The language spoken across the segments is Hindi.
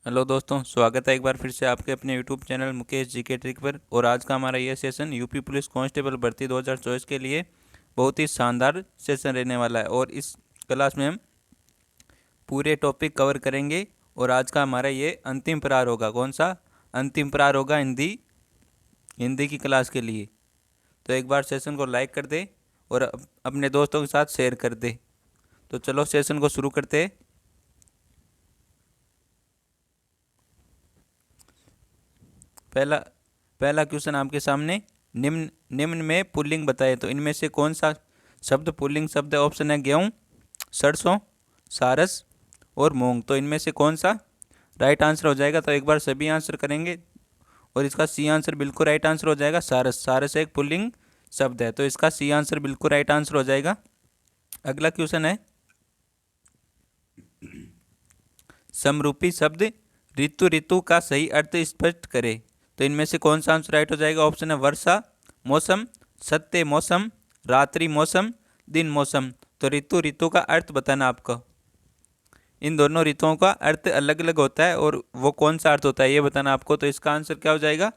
हेलो दोस्तों, स्वागत है एक बार फिर से आपके अपने यूट्यूब चैनल मुकेश जी के ट्रिक पर। और आज का हमारा ये सेशन यूपी पुलिस कांस्टेबल भर्ती 2024 के लिए बहुत ही शानदार सेशन रहने वाला है। और इस क्लास में हम पूरे टॉपिक कवर करेंगे। और आज का हमारा ये अंतिम प्रहार होगा। कौन सा अंतिम प्रहार होगा? हिंदी की क्लास के लिए। तो एक बार सेशन को लाइक कर दे और अपने दोस्तों के साथ शेयर कर दे। तो चलो सेशन को शुरू करते हैं। पहला पहला क्वेश्चन आपके सामने, निम्न निम्न में पुल्लिंग बताए तो इनमें से कौन सा शब्द पुल्लिंग शब्द है? ऑप्शन है गेहूँ, सरसों, सारस और मूंग। तो इनमें से कौन सा राइट आंसर हो जाएगा? तो एक बार सभी आंसर करेंगे और इसका सी आंसर बिल्कुल राइट आंसर हो जाएगा। सारस सारस एक पुल्लिंग शब्द है, तो इसका सी आंसर बिल्कुल राइट आंसर हो जाएगा। अगला क्वेश्चन है, समरूपी शब्द ऋतु ऋतु का सही अर्थ स्पष्ट करे। तो इनमें से कौन सा आंसर राइट हो जाएगा? ऑप्शन है वर्षा मौसम, सत्य मौसम, रात्रि मौसम, दिन मौसम। तो ऋतु ऋतु का अर्थ बताना आपको। इन दोनों ऋतुओं का अर्थ अलग अलग होता है और वो कौन सा अर्थ होता है ये बताना आपको। तो इसका आंसर क्या हो जाएगा?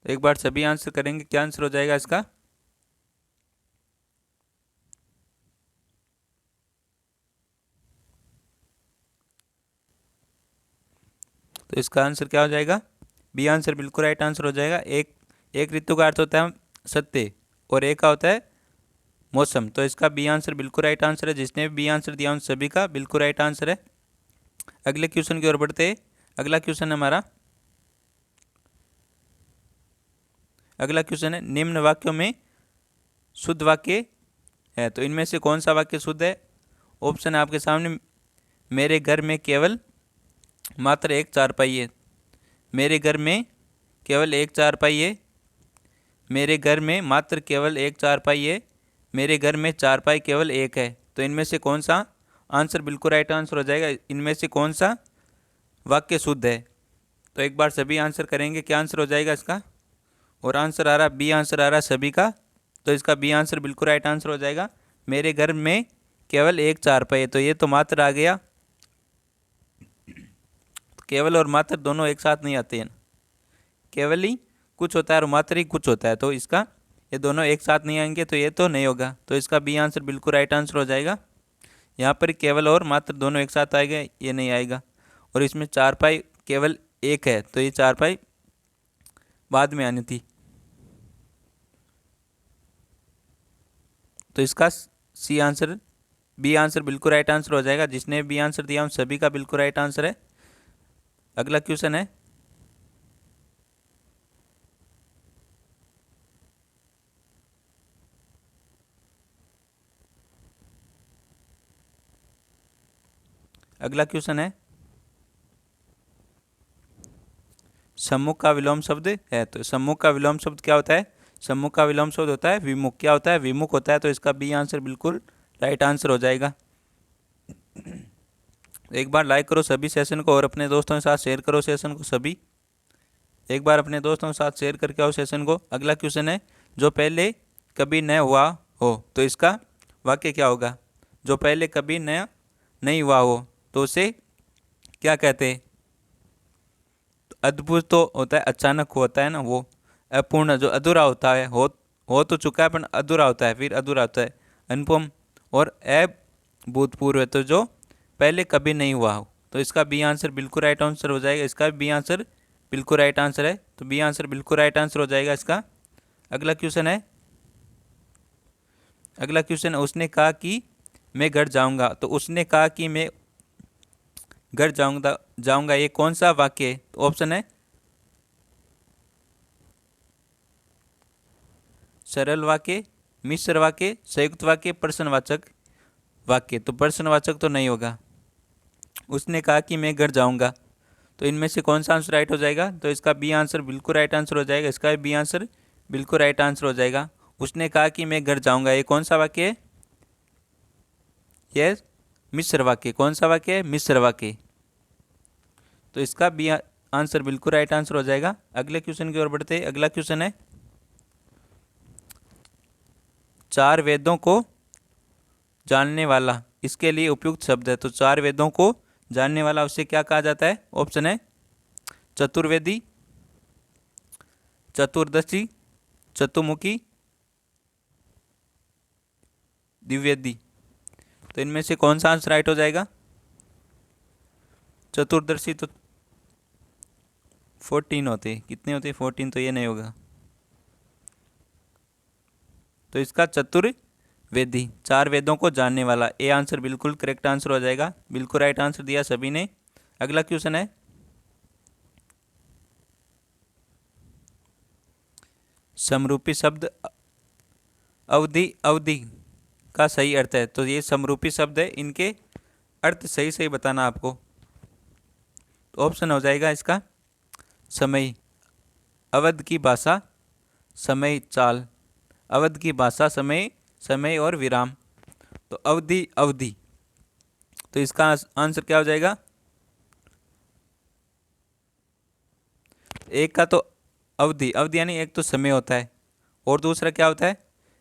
एक बार सभी आंसर करेंगे, क्या आंसर हो जाएगा इसका? तो इसका आंसर क्या हो जाएगा? बी आंसर बिल्कुल राइट आंसर हो जाएगा। एक एक ऋतु का अर्थ होता है सत्य और एक का होता है मौसम। तो इसका बी आंसर बिल्कुल राइट आंसर है। जिसने भी बी आंसर दिया उन सभी का बिल्कुल राइट आंसर है। अगले क्वेश्चन की ओर बढ़ते हैं। अगला क्वेश्चन है हमारा, अगला क्वेश्चन है, निम्न वाक्यों में शुद्ध वाक्य है। तो इनमें से कौन सा वाक्य शुद्ध है? ऑप्शन है आपके सामने, मेरे घर में केवल मात्र एक चारपाई है। मेरे घर में केवल एक चारपाई है। मेरे घर में मात्र केवल एक चारपाई है। मेरे घर में चारपाई केवल एक है। तो इनमें से कौन सा आंसर बिल्कुल राइट आंसर हो जाएगा? इनमें से कौन सा वाक्य शुद्ध है? तो एक बार सभी आंसर करेंगे, क्या आंसर हो जाएगा इसका? और आंसर आ रहा बी आंसर आ रहा सभी का। तो इसका बी आंसर बिल्कुल राइट आंसर हो जाएगा। मेरे घर में केवल एक चारपाई है। तो ये तो मात्र आ गया। केवल और मात्र दोनों एक साथ नहीं आते हैं। केवल ही कुछ होता है और मात्र ही कुछ होता है। तो इसका ये दोनों एक साथ नहीं आएंगे तो ये तो नहीं होगा। तो इसका बी आंसर बिल्कुल राइट आंसर हो जाएगा। यहाँ पर केवल और मात्र दोनों एक साथ आएगा, ये नहीं आएगा। और इसमें चारपाई केवल एक है, तो ये चारपाई बाद में आनी थी। तो इसका सी आंसर बी आंसर बिल्कुल राइट आंसर हो जाएगा। जिसने बी आंसर दिया उन सभी का बिल्कुल राइट आंसर है। अगला क्वेश्चन है, अगला क्वेश्चन है, सम्मुख का विलोम शब्द है। तो सम्मुख का विलोम शब्द क्या होता है? सम्मुख का विलोम शब्द होता है विमुख। क्या होता है? विमुख होता है। तो इसका बी आंसर बिल्कुल राइट आंसर हो जाएगा। एक बार लाइक करो सभी सेशन को और अपने दोस्तों के साथ शेयर करो सेशन को सभी। एक बार अपने दोस्तों के साथ शेयर करके आओ सेशन को। अगला क्वेश्चन है, जो पहले कभी न हुआ हो। तो इसका वाक्य क्या होगा? जो पहले कभी न नहीं हुआ हो तो उसे क्या कहते हैं? तो अद्भुत तो होता है, अचानक होता है ना वो। अपूर्ण जो अधूरा होता है, हो तो चुका है पर अधूरा होता है, फिर अधूरा होता है। अनुपम और अभूतपूर्व है, तो जो पहले कभी नहीं हुआ हो। तो इसका बी आंसर बिल्कुल राइट आंसर हो जाएगा। इसका बी आंसर बिल्कुल राइट आंसर है। तो बी आंसर बिल्कुल राइट आंसर हो जाएगा इसका। अगला क्वेश्चन है, अगला क्वेश्चन है, उसने कहा कि मैं घर जाऊंगा। तो उसने कहा कि मैं घर जाऊंगा जाऊंगा ये कौन सा वाक्य है? तो ऑप्शन है सरल वाक्य, मिश्र वाक्य, संयुक्त वाक्य, प्रश्नवाचक वाक्य। तो प्रश्नवाचक तो नहीं होगा। उसने कहा कि मैं घर जाऊंगा, तो इनमें से कौन सा आंसर राइट हो जाएगा? तो इसका बी आंसर बिल्कुल राइट आंसर हो जाएगा। इसका बी आंसर बिल्कुल राइट आंसर हो जाएगा। उसने कहा कि मैं घर जाऊंगा ये कौन सा वाक्य है? ये मिश्र वाक्य। कौन सा वाक्य है? मिश्र वाक्य। तो इसका बी आंसर बिल्कुल राइट आंसर हो जाएगा। अगले क्वेश्चन की ओर बढ़ते हैं। अगला क्वेश्चन है, चार वेदों को जानने वाला इसके लिए उपयुक्त शब्द है। तो चार वेदों को जानने वाला उसे क्या कहा जाता है? ऑप्शन है चतुर्वेदी, चतुर्दशी, चतुर्मुखी, द्विवेदी। तो इनमें से कौन सा आंसर राइट हो जाएगा? चतुर्दशी तो 14 होते, कितने होते? 14, तो ये नहीं होगा। तो इसका चतुर्वेदी, चार वेदों को जानने वाला, ए आंसर बिल्कुल करेक्ट आंसर हो जाएगा। बिल्कुल राइट आंसर दिया सभी ने। अगला क्वेश्चन है, समरूपी शब्द अवधि अवधि का सही अर्थ है। तो ये समरूपी शब्द है, इनके अर्थ सही सही बताना आपको। तो ऑप्शन हो जाएगा इसका समय, अवध की भाषा, समय, चाल। अवध की भाषा, समय, समय और विराम। तो अवधि अवधि, तो इसका आंसर क्या हो जाएगा? एक का तो अवधि अवधि यानी एक तो समय होता है और दूसरा क्या होता है?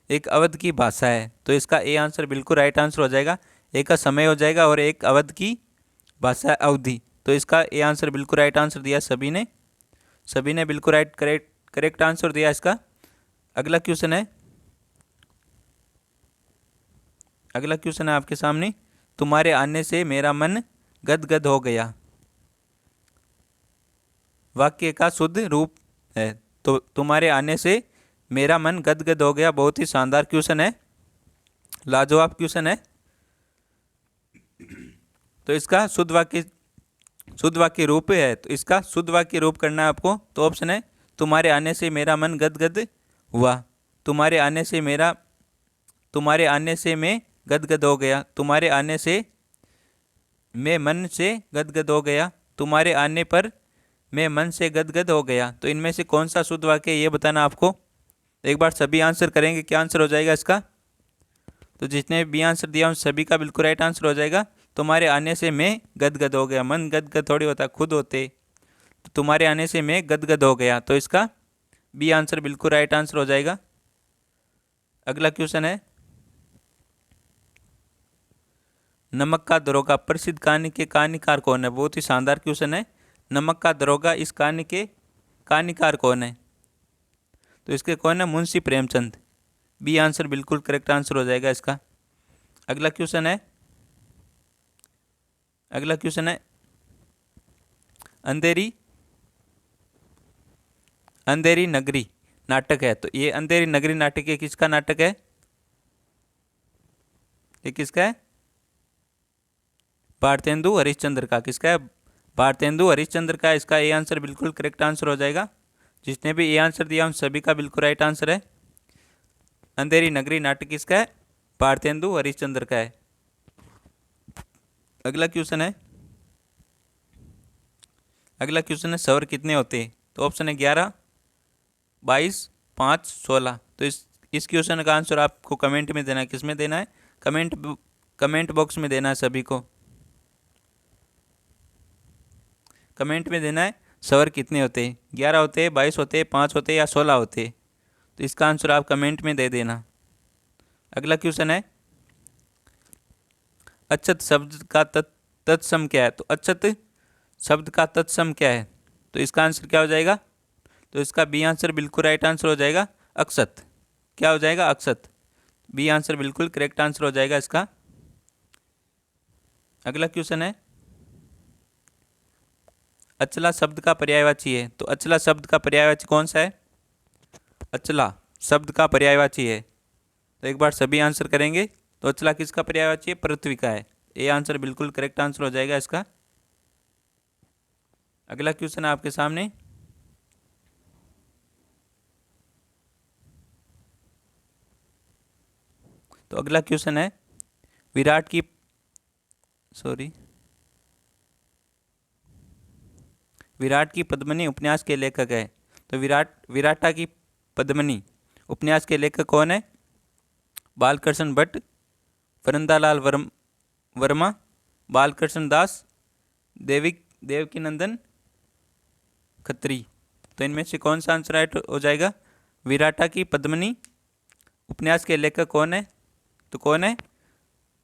एक अवध की भाषा है। तो इसका ए आंसर बिल्कुल राइट आंसर हो जाएगा। एक का समय हो जाएगा और एक अवध की भाषा अवधि। तो इसका ए आंसर बिल्कुल राइट आंसर दिया सभी ने बिल्कुल राइट करेक्ट आंसर दिया इसका। अगला क्वेश्चन है आपके सामने, तुम्हारे आने से मेरा मन गदगद हो गया, वाक्य का शुद्ध रूप है। तो तुम्हारे आने से मेरा मन गदगद हो गया, बहुत ही शानदार क्वेश्चन है, लाजवाब क्वेश्चन है। तो इसका शुद्ध वाक्य रूप है। तो इसका शुद्ध वाक्य रूप करना है आपको। तो ऑप्शन है तुम्हारे आने से मेरा मन गदगद हुआ, तुम्हारे आने से मैं गदगद हो गया, तुम्हारे आने से मैं मन से गदगद हो गया, तुम्हारे आने पर मैं मन से गदगद हो गया। तो इनमें से कौन सा शुद्ध वाक्य है ये बताना आपको। एक बार सभी आंसर करेंगे, क्या आंसर हो जाएगा इसका? तो जितने भी आंसर दिया उन सभी का बिल्कुल राइट आंसर हो जाएगा। तुम्हारे आने से मैं गदगद हो गया, मन गदगद थोड़ी होता, खुद होते। तो तुम्हारे आने से मैं गदगद हो गया, तो इसका बी आंसर बिल्कुल राइट आंसर हो जाएगा। अगला क्वेश्चन है, नमक का दरोगा प्रसिद्ध कहानी के कहानीकार कौन है? बहुत ही शानदार क्वेश्चन है। नमक का दरोगा इस कहानी के कहानीकार कौन है? तो इसके कौन है? मुंशी प्रेमचंद। बी आंसर बिल्कुल करेक्ट आंसर हो जाएगा इसका। अगला क्वेश्चन है अंधेरी नगरी नाटक है। तो ये अंधेरी नगरी नाटक ये किसका नाटक है? ये किसका है? भारतेंदु हरिश्चंद्र का। किसका है? भारतेंदु हरिश्चंद्र का। इसका ए आंसर बिल्कुल करेक्ट आंसर हो जाएगा। जिसने भी ए आंसर दिया उन सभी का बिल्कुल राइट आंसर है। अंधेरी नगरी नाटक किसका है? भारतेंदु हरिश्चंद्र का है। अगला क्वेश्चन है स्वर कितने होते हैं? तो ऑप्शन है 11, 22, 5, 16। तो इस क्वेश्चन का आंसर आपको कमेंट में देना है। किस में देना है? कमेंट बॉक्स में देना है सभी को। कमेंट में देना है स्वर कितने होते हैं, 11 होते हैं, 22 होते हैं, 5 होते हैं या 16 होते हैं। तो इसका आंसर आप कमेंट में दे देना। अगला क्वेश्चन है, अक्षत शब्द का तत्सम क्या है? तो अक्षत शब्द का तत्सम क्या है? तो इसका आंसर क्या हो जाएगा? तो इसका बी आंसर बिल्कुल राइट आंसर हो जाएगा, अक्षत। क्या हो जाएगा? अक्षत। बी आंसर बिल्कुल करेक्ट आंसर हो जाएगा इसका। अगला क्वेश्चन है, अचला शब्द का पर्यायवाची है। तो अचला शब्द का पर्यायवाची कौन सा है? अचला शब्द का पर्यायवाची है। तो एक बार सभी आंसर करेंगे। तो अचला किसका पर्यायवाची है? पृथ्वी का है। ए आंसर बिल्कुल करेक्ट आंसर हो जाएगा इसका। अगला क्वेश्चन है आपके सामने, तो अगला क्वेश्चन है, विराट की पद्मिनी उपन्यास के लेखक है। तो विराटा की पद्मिनी उपन्यास के लेखक कौन है? बालकृष्ण भट्ट, वरंदालाल वर्मा, बालकृष्ण दास, देवकीनंदन खत्री। तो इनमें से कौन सा आंसर राइट हो जाएगा? विराटा की पद्मिनी उपन्यास के लेखक कौन है? तो कौन है?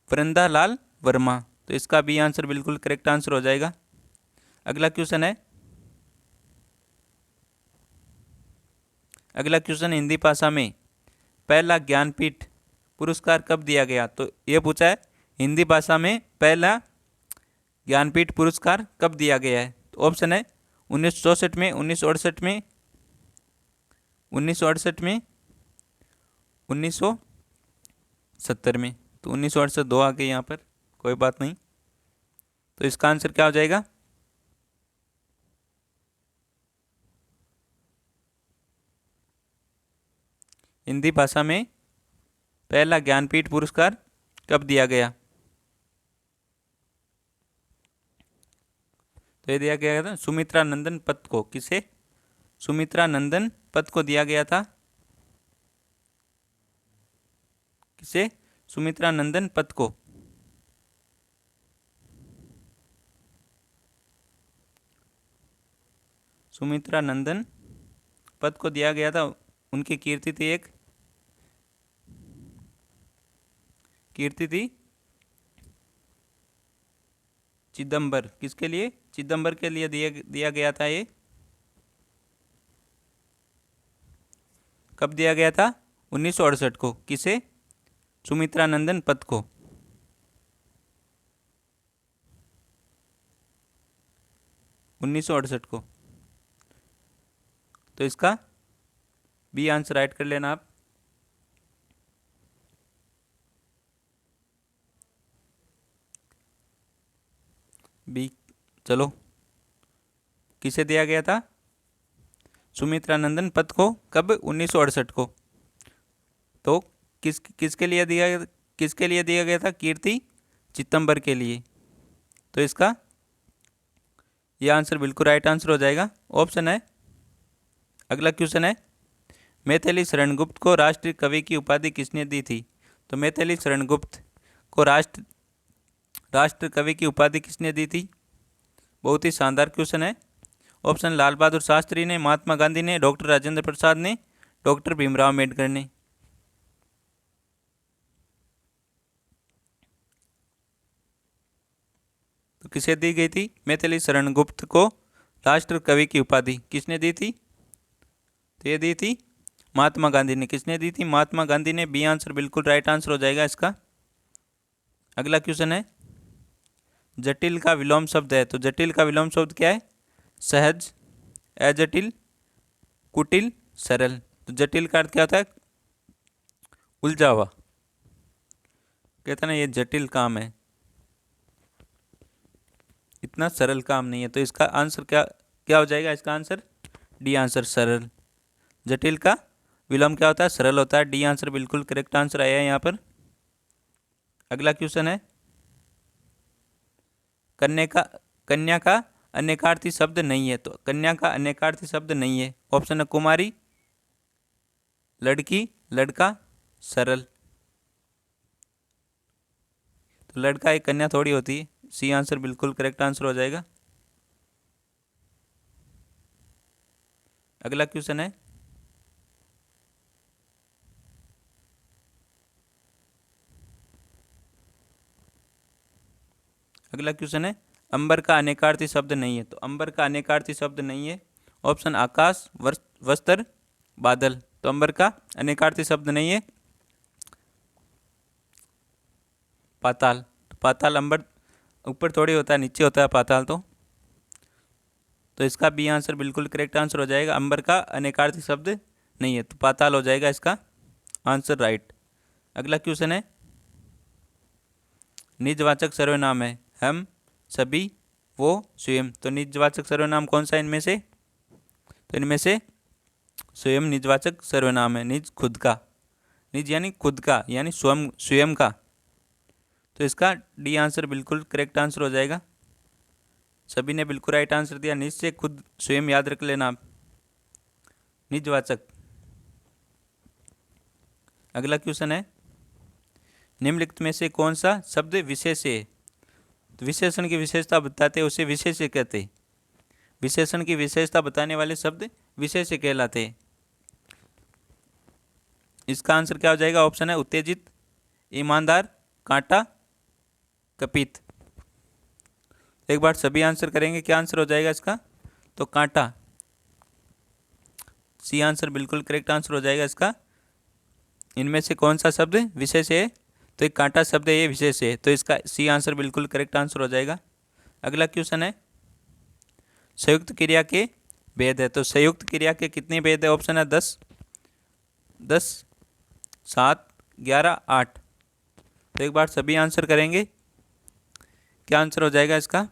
वृंदालाल वर्मा। तो इसका बी आंसर बिल्कुल करेक्ट आंसर हो जाएगा। अगला क्वेश्चन है, अगला क्वेश्चन हिंदी भाषा में पहला ज्ञानपीठ पुरस्कार कब दिया गया? तो ये पूछा है हिंदी भाषा में पहला ज्ञानपीठ पुरस्कार कब दिया गया है? तो ऑप्शन है 1964 में, 1968 में, 1968 में, 1970 में। तो 1968 दो आ गए यहाँ पर, कोई बात नहीं। तो इसका आंसर क्या हो जाएगा? हिंदी भाषा में पहला ज्ञानपीठ पुरस्कार कब दिया गया? तो ये दिया गया था सुमित्रा नंदन पत को। किसे? सुमित्रा नंदन पत को दिया गया था। किसे? सुमित्रा नंदन पत को। सुमित्रा नंदन पत को दिया गया था। उनकी कीर्ति थी, एक कीर्ति थी चिदंबर। किसके लिए? चिदंबर के लिए दिया गया था। ये कब दिया गया था? 1968 को। किसे? सुमित्रा नंदन पत को। 1968 को। तो इसका बी आंसर राइट कर लेना आप। बी। चलो, किसे दिया गया था? सुमित्रा नंदन पत को। कब? 1968 को। तो किसके लिए दिया गया था? कीर्ति चिदंबर के लिए। तो इसका यह आंसर बिल्कुल राइट आंसर हो जाएगा। ऑप्शन है, अगला क्वेश्चन है, मैथिली शरण गुप्त को राष्ट्रीय कवि की उपाधि किसने दी थी? तो मैथिली शरण गुप्त को राष्ट्र कवि की उपाधि किसने दी थी? बहुत ही शानदार क्वेश्चन है। ऑप्शन लाल बहादुर शास्त्री ने, महात्मा गांधी ने, डॉक्टर राजेंद्र प्रसाद ने, डॉक्टर भीमराव अम्बेडकर ने। तो किसे दी गई थी? मैथिली शरण गुप्त को राष्ट्र कवि की उपाधि किसने दी थी? तो ये दी थी महात्मा गांधी ने। किसने दी थी? महात्मा गांधी ने। बी आंसर बिल्कुल राइट आंसर हो जाएगा इसका। अगला क्वेश्चन है, जटिल का विलोम शब्द है। तो जटिल का विलोम शब्द क्या है? सहज, अजटिल, कुटिल, सरल। तो जटिल का अर्थ क्या होता है? उलझा हुआ। कहता ना ये जटिल काम है, इतना सरल काम नहीं है। तो इसका आंसर क्या हो जाएगा? इसका आंसर डी आंसर, सरल। जटिल का विलोम क्या होता है? सरल होता है। डी आंसर बिल्कुल करेक्ट आंसर आया है यहाँ पर। अगला क्वेश्चन है, कन्या का अनेकार्थी शब्द नहीं है। तो कन्या का अनेकार्थी शब्द नहीं है। ऑप्शन है कुमारी, लड़की, लड़का, सरल। तो लड़का एक कन्या थोड़ी होती है। सी आंसर बिल्कुल करेक्ट आंसर हो जाएगा। अगला क्वेश्चन है, अगला क्वेश्चन है, अंबर का अनेकार्थी शब्द नहीं है। तो अंबर का अनेकार्थी शब्द नहीं है। ऑप्शन आकाश, वस्त्र, बादल। तो अंबर का अनेकार्थी शब्द नहीं है। पाताल। तो पाताल अंबर ऊपर थोड़ी होता है, नीचे होता है पाताल। तो इसका बी आंसर बिल्कुल करेक्ट आंसर हो जाएगा। अंबर का अनेकार्थी शब्द नहीं है, तो पाताल हो जाएगा इसका आंसर राइट। अगला क्वेश्चन है, निजवाचक सर्वनाम है हम, सभी, वो, स्वयं। तो निजवाचक सर्वनाम कौन सा इनमें से? तो इनमें से स्वयं निजवाचक सर्वनाम है। निज खुद का, निज यानी खुद का, यानी स्वयं का। तो इसका डी आंसर बिल्कुल करेक्ट आंसर हो जाएगा। सभी ने बिल्कुल राइट आंसर दिया। निज से खुद, स्वयं याद रख लेना आप, निजवाचक। अगला क्वेश्चन है, निम्नलिखित में से कौन सा शब्द विशेष है? तो विशेषण की विशेषता बताते उसे विशेष्य कहते। विशेषण की विशेषता बताने वाले शब्द विशेष्य कहलाते। इसका आंसर क्या हो जाएगा? ऑप्शन है उत्तेजित, ईमानदार, कांटा, कपित। एक बार सभी आंसर करेंगे, क्या आंसर हो जाएगा इसका? तो कांटा, सी आंसर बिल्कुल करेक्ट आंसर हो जाएगा इसका। इनमें से कौन सा शब्द विशेष है? तो एक कांटा शब्द है, ये विशेष है, तो इसका सी आंसर बिल्कुल करेक्ट आंसर हो जाएगा। अगला क्वेश्चन है संयुक्त क्रिया के भेद है। तो संयुक्त क्रिया के कितने भेद है? ऑप्शन है 10, 10, 7, 11, 8। तो एक बार सभी आंसर करेंगे, क्या आंसर हो जाएगा इसका?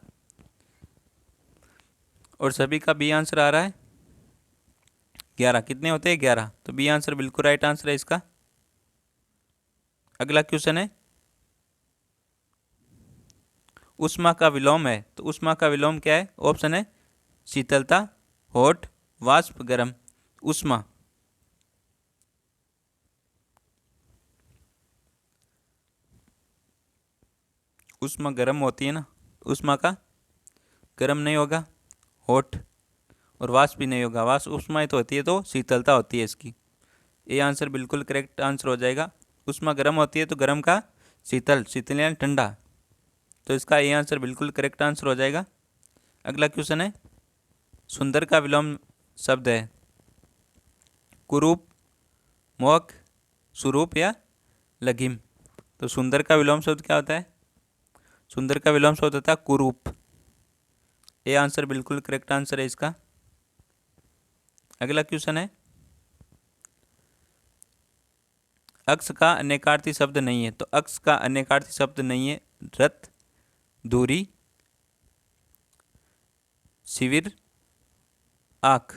और सभी का बी आंसर आ रहा है 11। कितने होते हैं? 11। तो बी आंसर बिल्कुल राइट आंसर है इसका। अगला क्वेश्चन है ऊष्मा का विलोम है। तो ऊष्मा का विलोम क्या है? ऑप्शन है शीतलता, हॉट, वाष्प, गर्म। ऊष्मा, ऊष्मा गर्म होती है ना, ऊष्मा का गर्म नहीं होगा, हॉट, और वाष्प भी नहीं होगा। वाष्प ऊष्मा ही तो होती है, तो शीतलता होती है इसकी। ये आंसर बिल्कुल करेक्ट आंसर हो जाएगा। ऊष्मा गर्म होती है तो गर्म का शीतल, शीतल यानी ठंडा, तो इसका ये आंसर बिल्कुल करेक्ट आंसर हो जाएगा। अगला क्वेश्चन है सुंदर का विलोम शब्द है कुरूप, मोहक, सुरूप या लघिम। तो सुंदर का विलोम शब्द क्या होता है? सुंदर का विलोम शब्द होता है कुरूप। ये आंसर बिल्कुल करेक्ट आंसर है इसका। अगला क्वेश्चन है अक्ष का अनेकार्थी शब्द नहीं है। तो अक्ष का अनेकार्थी शब्द नहीं है रथ, दूरी, शिविर, आँख।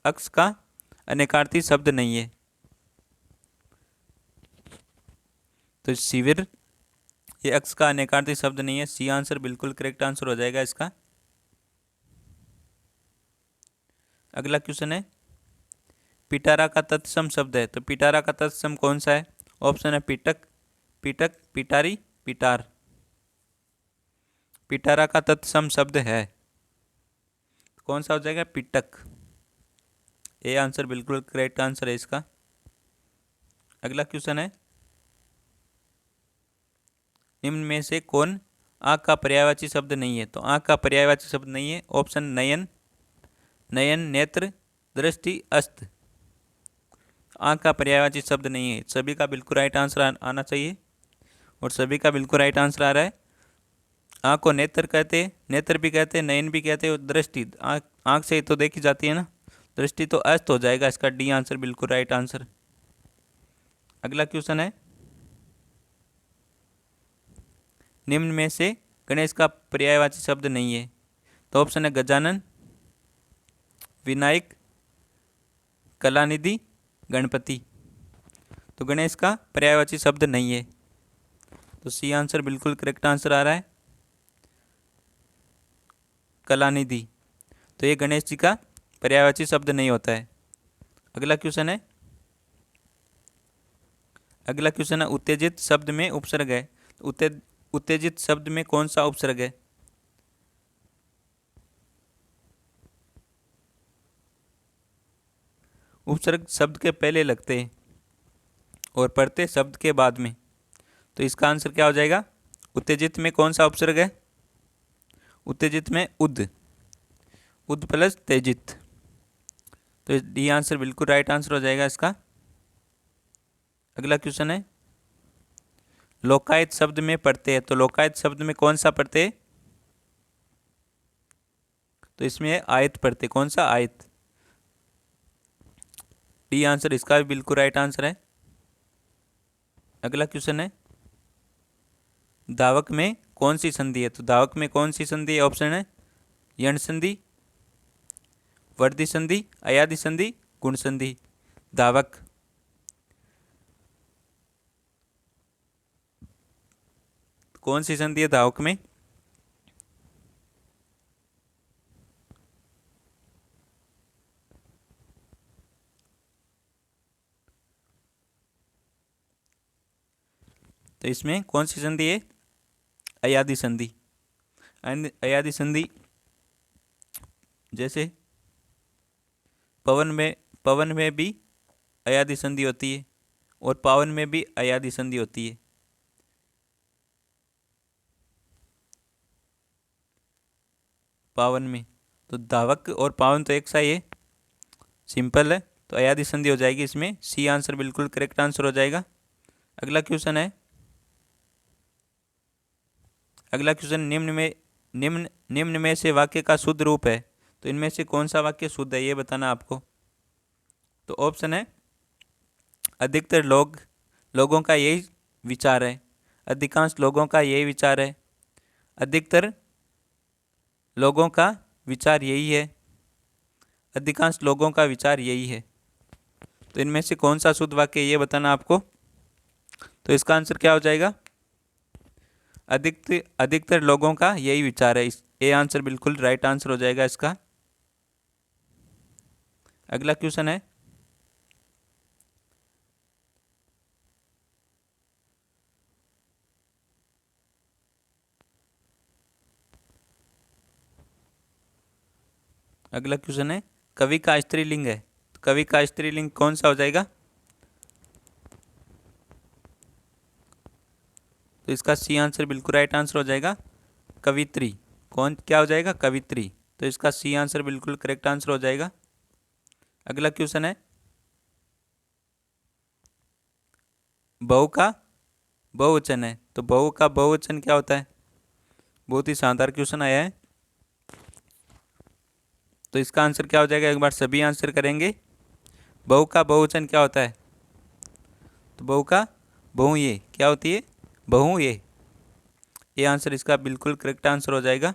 अक्ष का अनेकार्थी शब्द नहीं है, तो शिविर ये अक्ष का अनेकार्थी शब्द नहीं है। सी आंसर बिल्कुल करेक्ट आंसर हो जाएगा इसका। अगला क्वेश्चन है पिटारा का तत्सम शब्द है। तो पिटारा का तत्सम कौन सा है? ऑप्शन है पिटक, पिटक, पिटारी, पिटार। पिटारा का तत्सम शब्द है कौन सा हो जाएगा? पिटक। ये आंसर बिल्कुल करेक्ट आंसर है इसका। अगला क्वेश्चन है निम्न में से कौन आँख का पर्यायवाची शब्द नहीं है? तो आँख का पर्यायवाची शब्द नहीं है। ऑप्शन नयन, नयन, नेत्र, दृष्टि, अस्त। आँख का पर्यायवाची शब्द नहीं है। सभी का बिल्कुल राइट आंसर आना चाहिए, और सभी का बिल्कुल राइट आंसर आ रहा है। आँख को नेत्र कहते हैं, नेत्र भी कहते हैं, नयन भी कहते हैं, और दृष्टि आँख से ही तो देखी जाती है ना, दृष्टि तो अस्त हो जाएगा इसका। डी आंसर बिल्कुल राइट आंसर। अगला क्वेश्चन है निम्न में से गणेश का पर्यायवाची शब्द नहीं है। तो ऑप्शन है गजानन, विनायक, कलानिधि, गणपति। तो गणेश का पर्यायवाची शब्द नहीं है, तो सी आंसर बिल्कुल करेक्ट आंसर आ रहा है कलानिधि। तो ये गणेश जी का पर्यायवाची शब्द नहीं होता है। अगला क्वेश्चन है उत्तेजित शब्द में उपसर्ग है। उत्तेजित शब्द में कौन सा उपसर्ग है? उपसर्ग शब्द के पहले लगते हैं और पढ़ते शब्द के बाद में। तो इसका आंसर क्या हो जाएगा? उत्तेजित में कौन सा उपसर्ग है? उत्तेजित में उद, उद प्लस तेजित। तो डी आंसर बिल्कुल राइट आंसर हो जाएगा इसका। अगला क्वेश्चन है लोकायत शब्द में पढ़ते हैं। तो लोकायत शब्द में कौन सा पढ़ते हैं? तो इसमें है आयत पढ़ते। कौन सा? आयत। डी आंसर इसका भी बिल्कुल राइट आंसर है। अगला क्वेश्चन है धावक में कौन सी संधि है? तो धावक में कौन सी संधि है? ऑप्शन है यण संधि, वर्धी संधि, अयादि संधि, गुण संधि। धावक, कौन सी संधि है धावक में? तो इसमें कौन सी संधि है? अयादि संधि। अयादि संधि जैसे पवन में भी अयादि संधि होती है, और पावन में भी अयादि संधि होती है। पावन में तो धावक और पावन तो एक सा ही है, सिंपल है, तो अयादि संधि हो जाएगी इसमें। सी आंसर बिल्कुल करेक्ट आंसर हो जाएगा। अगला क्वेश्चन है, अगला क्वेश्चन निम्न में से वाक्य का शुद्ध रूप है, तो इनमें से कौन सा वाक्य शुद्ध है ये बताना आपको। तो ऑप्शन है, अधिकतर लोगों का यही विचार है, अधिकांश लोगों का यही विचार है, अधिकतर लोगों का विचार यही है, अधिकांश लोगों का विचार यही है। तो इनमें से कौन सा शुद्ध वाक्य ये बताना आपको। तो इसका आंसर क्या हो जाएगा, अधिकतर लोगों का यही विचार है। ए आंसर बिल्कुल राइट आंसर हो जाएगा इसका। अगला क्वेश्चन है, अगला क्वेश्चन है, कवि का स्त्रीलिंग है, तो कवि का स्त्रीलिंग कौन सा हो जाएगा। तो इसका सी आंसर बिल्कुल राइट आंसर हो जाएगा, कवित्री। कौन क्या हो जाएगा, कवित्री। तो इसका सी आंसर बिल्कुल करेक्ट आंसर हो जाएगा। अगला क्वेश्चन है, बहु का बहुवचन है, तो बहु का बहुवचन क्या होता है। बहुत ही शानदार क्वेश्चन आया है। तो इसका आंसर क्या हो जाएगा, एक बार सभी आंसर करेंगे। बहु का बहुवचन क्या होता है। तो बहु का बहु ये क्या होती है, बहु ये आंसर इसका बिल्कुल करेक्ट आंसर हो जाएगा।